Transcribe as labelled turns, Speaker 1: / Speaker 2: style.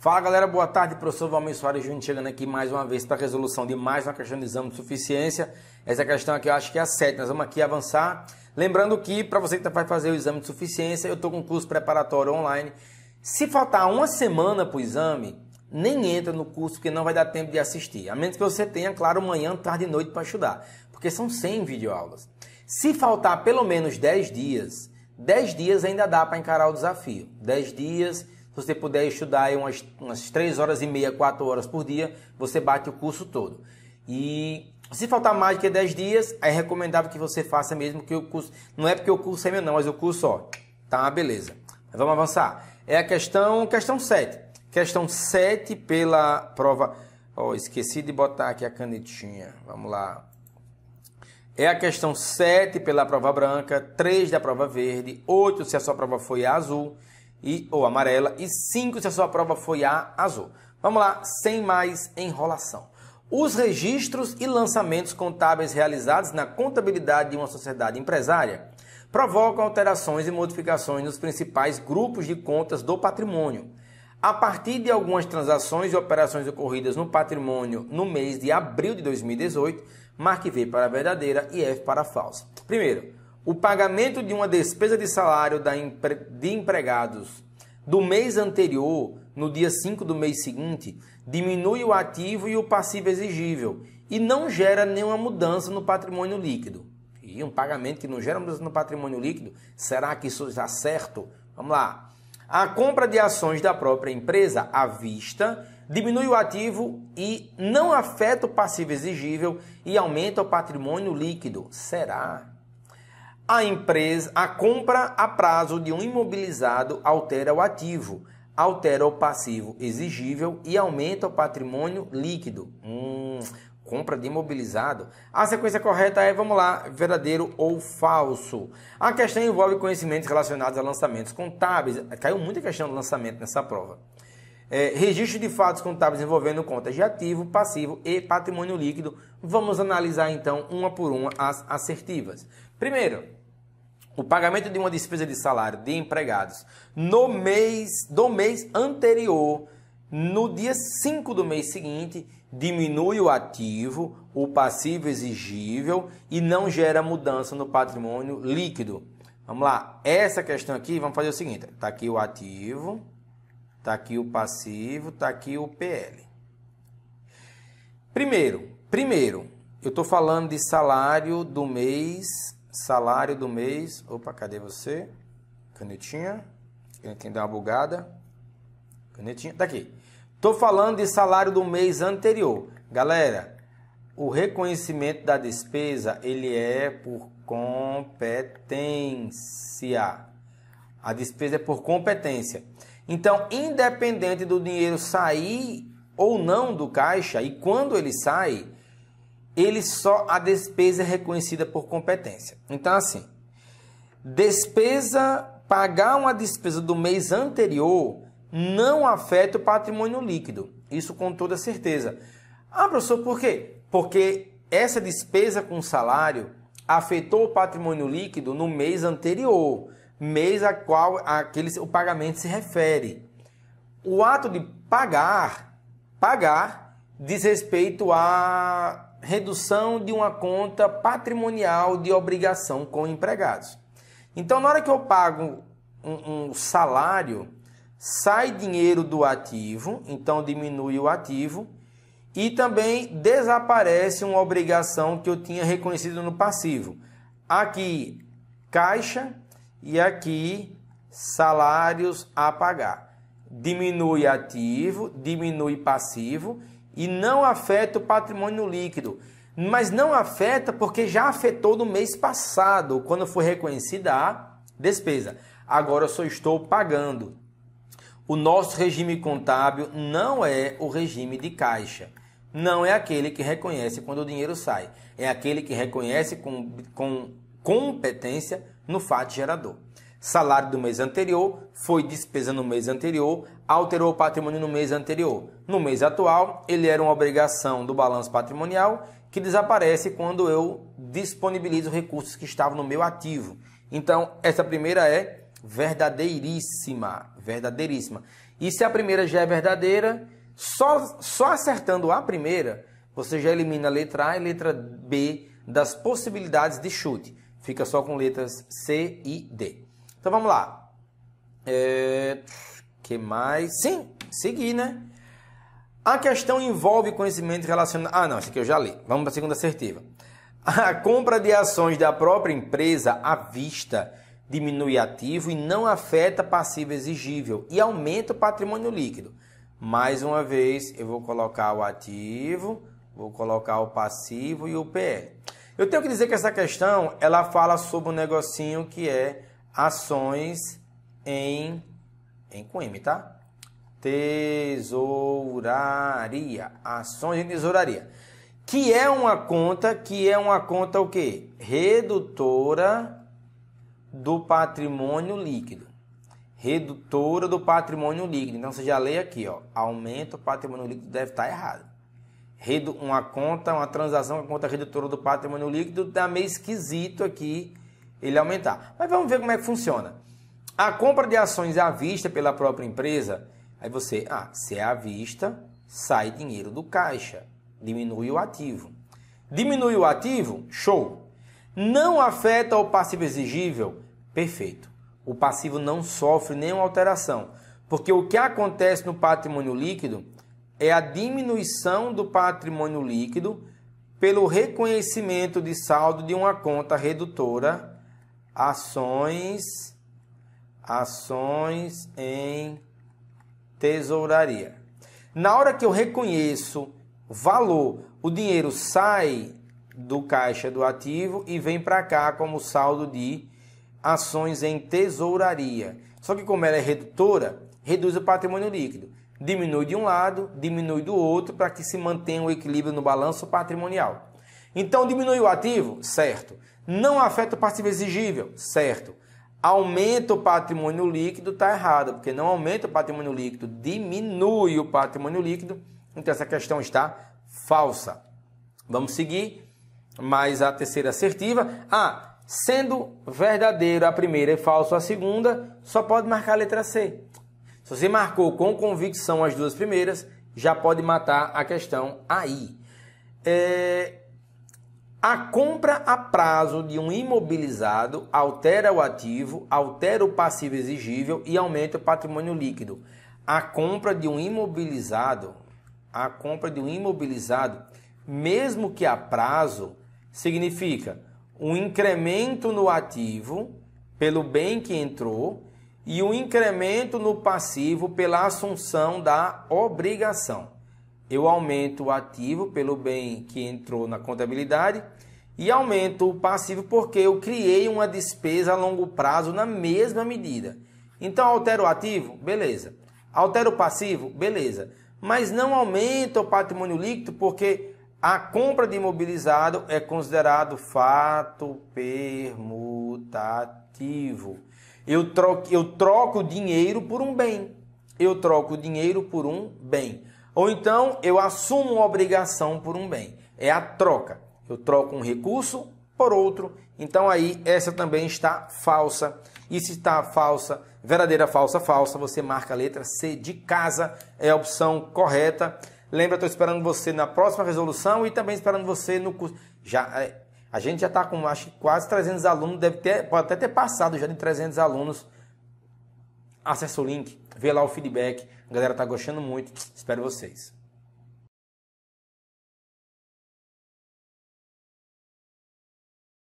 Speaker 1: Fala galera, boa tarde, professor Valmir Soares Júnior chegando aqui mais uma vez para a resolução de mais uma questão de exame de suficiência. Essa questão aqui eu acho que é a 7, nós vamos aqui avançar. Lembrando que para você que vai fazer o exame de suficiência, eu estou com um curso preparatório online. Se faltar uma semana para o exame, nem entra no curso porque não vai dar tempo de assistir. A menos que você tenha, claro, manhã, tarde e noite para estudar, porque são 100 videoaulas. Se faltar pelo menos 10 dias ainda dá para encarar o desafio. 10 dias... Se você puder estudar aí umas 3 horas e meia, 4 horas por dia, você bate o curso todo. E se faltar mais do que 10 dias, é recomendável que você faça mesmo que o curso... Não é porque o curso é meu não, mas o curso, ó, tá uma beleza. Mas vamos avançar. É a questão 7. Questão 7 pela prova... Ó, esqueci de botar aqui a canetinha. Vamos lá. É a questão 7 pela prova branca, 3 da prova verde, 8 se a sua prova foi azul... ou amarela, e 5 se a sua prova foi a azul. Vamos lá, sem mais enrolação. Os registros e lançamentos contábeis realizados na contabilidade de uma sociedade empresária provocam alterações e modificações nos principais grupos de contas do patrimônio. A partir de algumas transações e operações ocorridas no patrimônio no mês de abril de 2018, marque V para verdadeira e F para falsa. Primeiro, o pagamento de uma despesa de salário de empregados do mês anterior, no dia 5 do mês seguinte, diminui o ativo e o passivo exigível e não gera nenhuma mudança no patrimônio líquido. E um pagamento que não gera mudança no patrimônio líquido, será que isso está certo? Vamos lá. A compra de ações da própria empresa à vista diminui o ativo e não afeta o passivo exigível e aumenta o patrimônio líquido. Será? A compra a prazo de um imobilizado altera o ativo, altera o passivo exigível e aumenta o patrimônio líquido. Compra de imobilizado. A sequência correta é, vamos lá, verdadeiro ou falso. A questão envolve conhecimentos relacionados a lançamentos contábeis. Caiu muita questão do lançamento nessa prova. Registro de fatos contábeis envolvendo contas de ativo, passivo e patrimônio líquido. Vamos analisar então uma por uma as assertivas. Primeiro, o pagamento de uma despesa de salário de empregados no mês anterior, no dia 5 do mês seguinte, diminui o ativo, o passivo exigível e não gera mudança no patrimônio líquido. Vamos lá, essa questão aqui, vamos fazer o seguinte, está aqui o ativo, está aqui o passivo, está aqui o PL. Primeiro, eu estou falando de salário do mês... Opa, cadê você? Canetinha deu uma bugada. Canetinha, tá aqui. Tô falando de salário do mês anterior. Galera, o reconhecimento da despesa, ele é por competência. A despesa é por competência. Então, independente do dinheiro sair ou não do caixa, e quando ele sai, a despesa é reconhecida por competência. Então, assim, pagar uma despesa do mês anterior não afeta o patrimônio líquido. Isso com toda certeza. Ah, professor, por quê? Porque essa despesa com salário afetou o patrimônio líquido no mês anterior, mês a qual o pagamento se refere. O ato de pagar diz respeito a redução de uma conta patrimonial de obrigação com empregados. Então, na hora que eu pago um salário, sai dinheiro do ativo, então diminui o ativo, e também desaparece uma obrigação que eu tinha reconhecido no passivo. Aqui, caixa, e aqui, salários a pagar. Diminui ativo, diminui passivo, e não afeta o patrimônio líquido. Mas não afeta porque já afetou no mês passado, quando foi reconhecida a despesa. Agora eu só estou pagando. O nosso regime contábil não é o regime de caixa. Não é aquele que reconhece quando o dinheiro sai. É aquele que reconhece com competência no fato gerador. Salário do mês anterior, foi despesa no mês anterior, alterou o patrimônio no mês anterior. No mês atual, ele era uma obrigação do balanço patrimonial que desaparece quando eu disponibilizo recursos que estavam no meu ativo. Então, essa primeira é Verdadeiríssima. Verdadeiríssima. E se a primeira já é verdadeira, só acertando a primeira, você já elimina a letra A e letra B das possibilidades de chute. Fica só com letras C e D. Então vamos lá. Que mais? Sim, seguir, né? A questão envolve conhecimento relacionado... Ah, não, isso aqui eu já li. Vamos para a segunda assertiva. A compra de ações da própria empresa à vista diminui ativo e não afeta passivo exigível e aumenta o patrimônio líquido. Mais uma vez, eu vou colocar o ativo, vou colocar o passivo e o PL. Eu tenho que dizer que essa questão, ela fala sobre um negocinho que é ações com M, tá? Tesouraria. Ações em tesouraria. Que é uma conta o quê? Redutora do patrimônio líquido. Redutora do patrimônio líquido. Então, você já lê aqui, ó. Aumenta o patrimônio líquido, deve estar errado. Uma transação, uma conta redutora do patrimônio líquido, dá meio esquisito aqui ele aumentar. Mas vamos ver como é que funciona. A compra de ações à vista pela própria empresa, aí você, se é à vista, sai dinheiro do caixa, diminui o ativo. Diminui o ativo? Show! Não afeta o passivo exigível? Perfeito. O passivo não sofre nenhuma alteração, porque o que acontece no patrimônio líquido é a diminuição do patrimônio líquido pelo reconhecimento de saldo de uma conta redutora, ações em tesouraria. Na hora que eu reconheço valor, o dinheiro sai do caixa do ativo e vem para cá como saldo de ações em tesouraria. Só que como ela é redutora, reduz o patrimônio líquido. Diminui de um lado, diminui do outro, para que se mantenha o equilíbrio no balanço patrimonial. Então, diminui o ativo? Certo. Não afeta o passivo exigível? Certo. Aumenta o patrimônio líquido? Está errado, porque não aumenta o patrimônio líquido, diminui o patrimônio líquido. Então, essa questão está falsa. Vamos seguir mais a terceira assertiva. Sendo verdadeiro a primeira e falso a segunda, só pode marcar a letra C. Se você marcou com convicção as duas primeiras, já pode matar a questão aí. A compra a prazo de um imobilizado altera o ativo, altera o passivo exigível e aumenta o patrimônio líquido. A compra de um imobilizado, mesmo que a prazo, significa um incremento no ativo pelo bem que entrou e um incremento no passivo pela assunção da obrigação. Eu aumento o ativo pelo bem que entrou na contabilidade e aumento o passivo porque eu criei uma despesa a longo prazo na mesma medida. Então, altero o ativo? Beleza. Altero o passivo? Beleza. Mas não aumenta o patrimônio líquido porque a compra de imobilizado é considerado fato permutativo. Eu troco dinheiro por um bem. Eu troco dinheiro por um bem. Ou então, eu assumo uma obrigação por um bem. É a troca. Eu troco um recurso por outro. Então, aí, essa também está falsa. E se está falsa, verdadeira, falsa, falsa, você marca a letra C de casa. É a opção correta. Lembra, estou esperando você na próxima resolução e também esperando você no curso. A gente já está com, acho que quase 300 alunos. Pode até ter passado já de 300 alunos. Acesse o link, vê lá o feedback. A galera está gostando muito. Espero vocês.